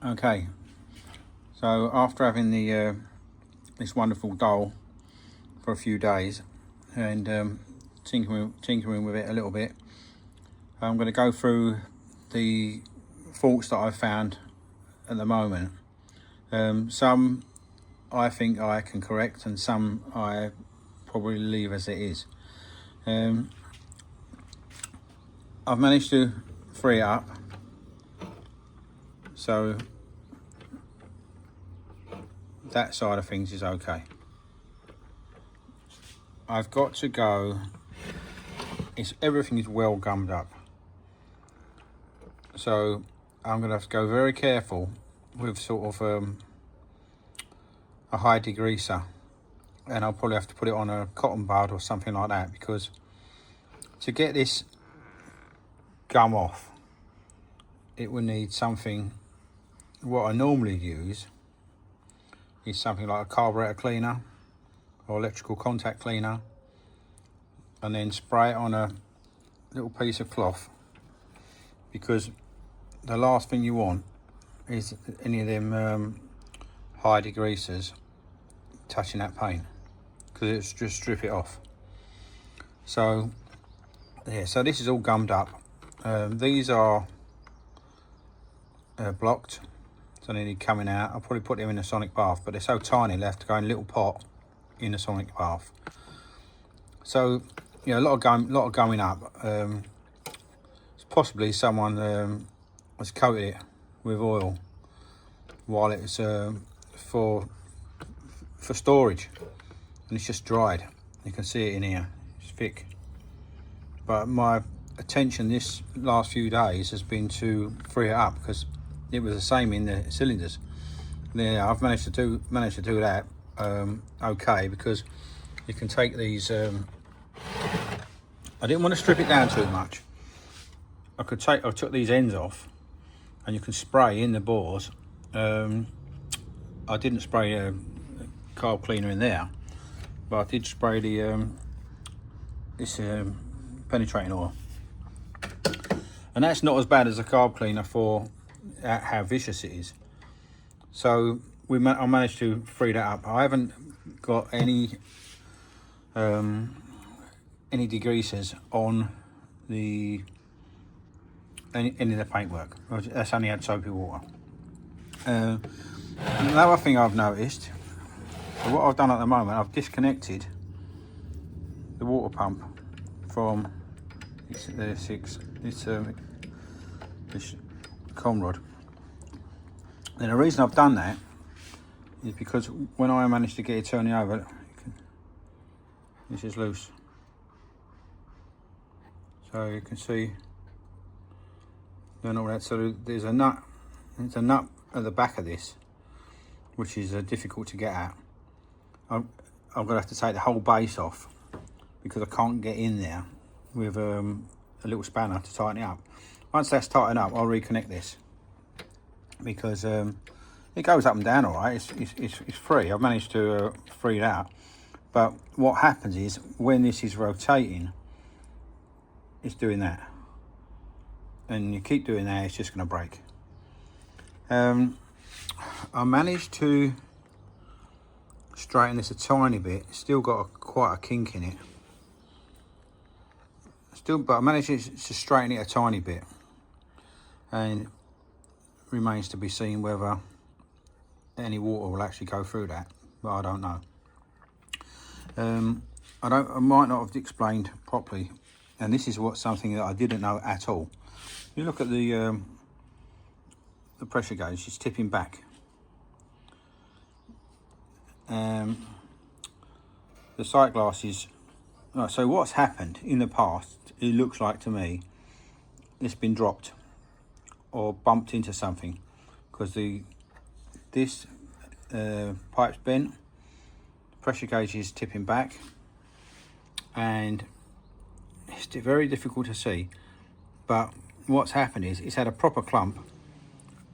Okay, so after having the this wonderful doll for a few days and tinkering with it a little bit, I'm going to go through the faults that I've found at the moment. Some I think I can correct, and some I probably leave as it is. I've managed to free it up, so that side of things is okay. I've got to go, everything is well gummed up, so I'm going to have to go very careful with sort of a high degreaser, and I'll probably have to put it on a cotton bud or something like that, because to get this gum off, it will need something. What I normally use is something like a carburetor cleaner or electrical contact cleaner, and then spray it on a little piece of cloth, because the last thing you want is any of them high degreasers touching that paint, because it's just strip it off. So yeah, so this is all gummed up. These are blocked, so they need coming out. I'll probably put them in a sonic bath, but they're so tiny they have to go in a little pot in a sonic bath. So you know, a lot of going up. Possibly someone has coated it with oil while it was for storage, and it's just dried. You can see it in here, it's thick. But my attention this last few days has been to free it up, because it was the same in the cylinders. Yeah, I've managed to do that okay, because you can take these. I didn't want to strip it down too much. I took these ends off, and you can spray in the bores. I didn't spray a carb cleaner in there, but I did spray the this penetrating oil, and that's not as bad as a carb cleaner for how vicious it is. So I managed to free that up. I haven't got any degreasers on any of the paintwork. That's only had soapy water. Another thing I've noticed, so what I've done at the moment, I've disconnected the water pump from this con rod. And the reason I've done that is because when I managed to get it turning over, this is loose. So you can see doing all that. So there's a nut. There's a nut at the back of this, which is difficult to get at. I'm going to have to take the whole base off, because I can't get in there with a little spanner to tighten it up. Once that's tightened up, I'll reconnect this, because it goes up and down all right. It's free. I've managed to free it out. But what happens is, when this is rotating, it's doing that, and you keep doing that, it's just going to break. I managed to straighten this a tiny bit. Still got quite a kink in it. But I managed to straighten it a tiny bit, and remains to be seen whether any water will actually go through that. But I don't know. I might not have explained properly, and this is something that I didn't know at all. You look at the pressure gauge; it's tipping back. The sight glasses. So what's happened in the past? It looks like to me it's been dropped or bumped into something, because this pipe's bent. Pressure gauge is tipping back, and it's very difficult to see. But what's happened is it's had a proper clump.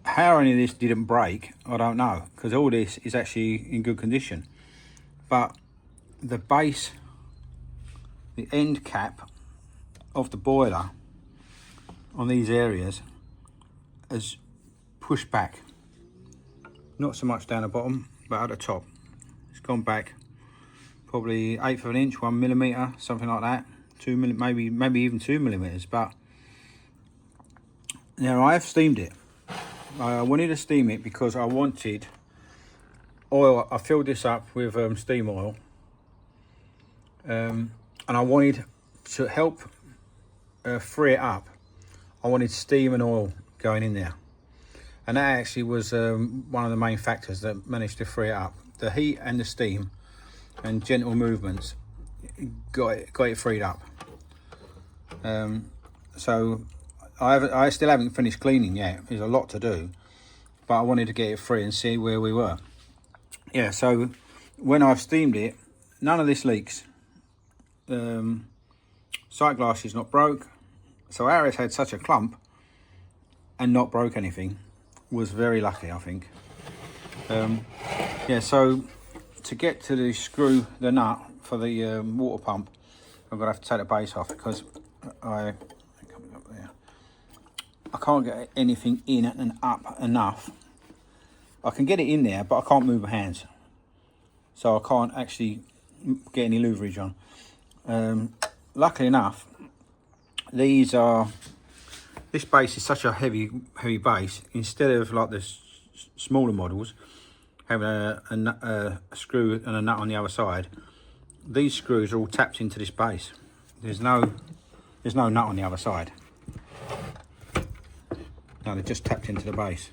How any of this didn't break, I don't know, because all this is actually in good condition. But the base, the end cap of the boiler on these areas has pushed back, not so much down the bottom, but at the top. It's gone back probably 1/8 of an inch, 1 millimeter, something like that. 2 maybe even 2 millimeters. But now I have steamed it. I wanted to steam it because I wanted oil. I filled this up with steam oil, and I wanted to help free it up. I wanted steam and oil going in there, and that actually was one of the main factors that managed to free it up. The heat and the steam and gentle movements got it freed up. So I still haven't finished cleaning yet. There's a lot to do, but I wanted to get it free and see where we were. Yeah, so when I've steamed it, none of this leaks. Sight glass is not broke. So Aris had such a clump and not broke anything. Was very lucky, I think. Yeah, so to get to the nut for the water pump, I'm gonna have to take the base off because I can't get anything in and up enough. I can get it in there, but I can't move my hands, so I can't actually get any leverage on. Luckily enough, this base is such a heavy base. Instead of like the smaller models having a screw and a nut on the other side, these screws are all tapped into this base. There's no nut on the other side. No, they're just tapped into the base.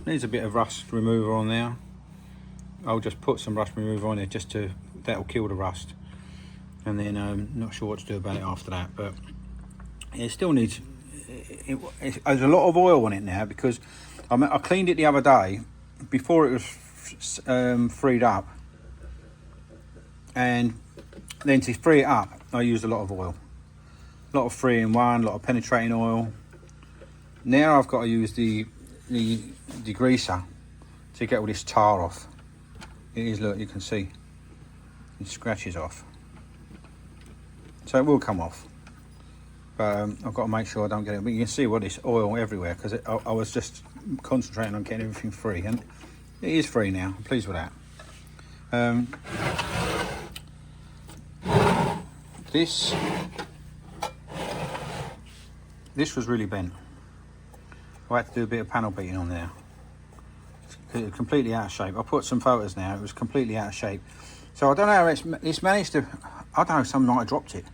There's a bit of rust remover on there. I'll just put some rust remover on it that'll kill the rust. And then not sure what to do about it after that, but it still needs. There's a lot of oil on it now because I cleaned it the other day before it was freed up, and then to free it up, I used a lot of oil, a lot of 3-in-1, a lot of penetrating oil. Now I've got to use the degreaser to get all this tar off. It is, look, you can see it scratches off, so it will come off. But I've got to make sure I don't get it. But you can see what this oil everywhere because I was just concentrating on getting everything free, and it is free now. I'm pleased with that. This was really bent. I had to do a bit of panel beating on there. It's completely out of shape. I put some photos now. It was completely out of shape. So I don't know how it's managed to. I don't know. Some night I dropped it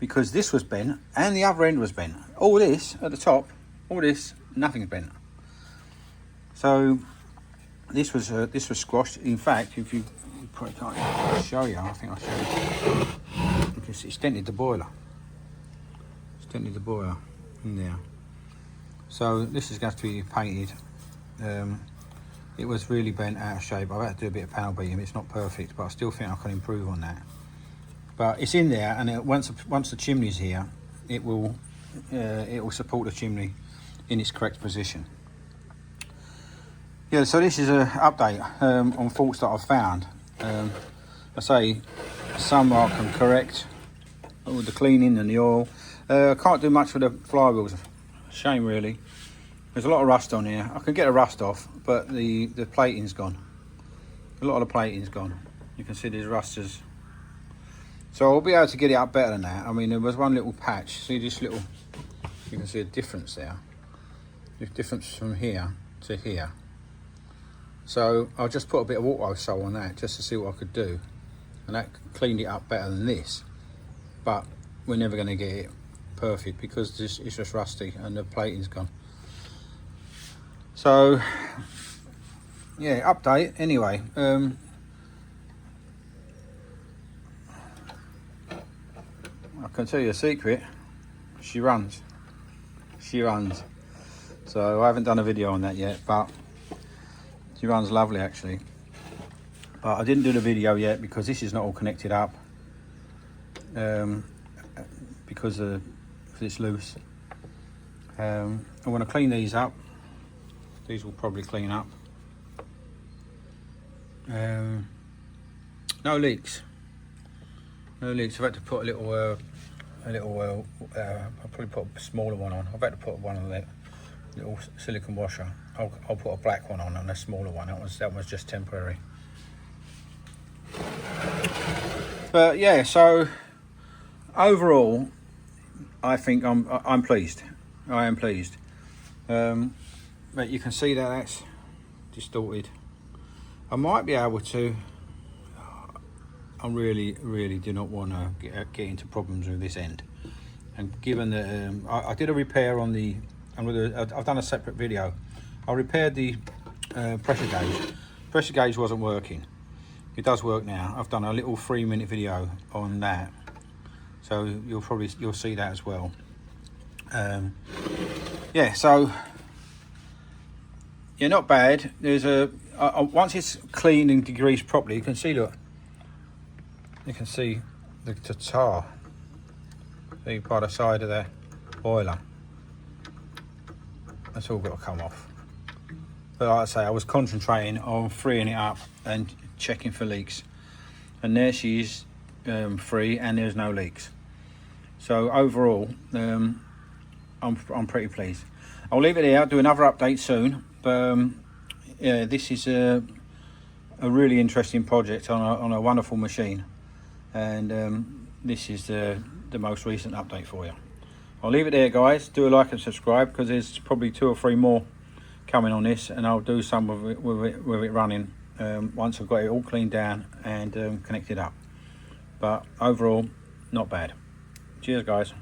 because this was bent and the other end was bent. All this at the top, all this, nothing's bent. So this was squashed. In fact, if you put it, I'll show you. I think I'll show you. Because it's dented the boiler. It's dented the boiler in there. So this is going to be painted. It was really bent out of shape. I've had to do a bit of panel beating. It's not perfect, but I still think I can improve on that. But it's in there, and once the chimney's here, it will support the chimney in its correct position. Yeah, so this is an update on faults that I've found. I say some I can correct with the cleaning and the oil. I can't do much with the flywheels. Shame, really. There's a lot of rust on here. I can get the rust off, but the plating's gone. A lot of the plating's gone. You can see there's rusters. So I'll be able to get it up better than that. I mean, there was one little patch. See this little, you can see a difference there. The difference from here to here. So I'll just put a bit of water salt on that just to see what I could do. And that cleaned it up better than this. But we're never going to get it perfect because it's just rusty and the plating's gone. So yeah, update anyway. I can tell you a secret. She runs. So I haven't done a video on that yet, but she runs lovely actually. But I didn't do the video yet because this is not all connected up. Because it's loose. I want to clean these up. These will probably clean up. No leaks. No leaks. I've had to put a little. I'll probably put a smaller one on. I've had to put one of little silicone washer. I'll put a black one on and a smaller one. That was just temporary. But yeah, so overall, I think I'm pleased. I am pleased. But you can see that that's distorted. I might be able to. I really do not want to get into problems with this end. And given that I did a repair on the, I've done a separate video. I repaired the pressure gauge. Pressure gauge wasn't working. It does work now. I've done a little 3-minute video on that, so you'll see that as well. Yeah, so yeah, not bad. There's once it's cleaned and degreased properly, you can see, look, you can see the tar by the side of the boiler. That's all got to come off. But like I say, I was concentrating on freeing it up and checking for leaks, and there she is, free, and there's no leaks. So overall, I'm pretty pleased. I'll leave it here. I'll do another update soon. But yeah, this is a really interesting project on a wonderful machine, and this is the most recent update for you. I'll leave it there, guys. Do a like and subscribe, because there's probably 2 or 3 more coming on this, and I'll do some with it running once I've got it all cleaned down and connected up. But overall, not bad. Cheers, guys.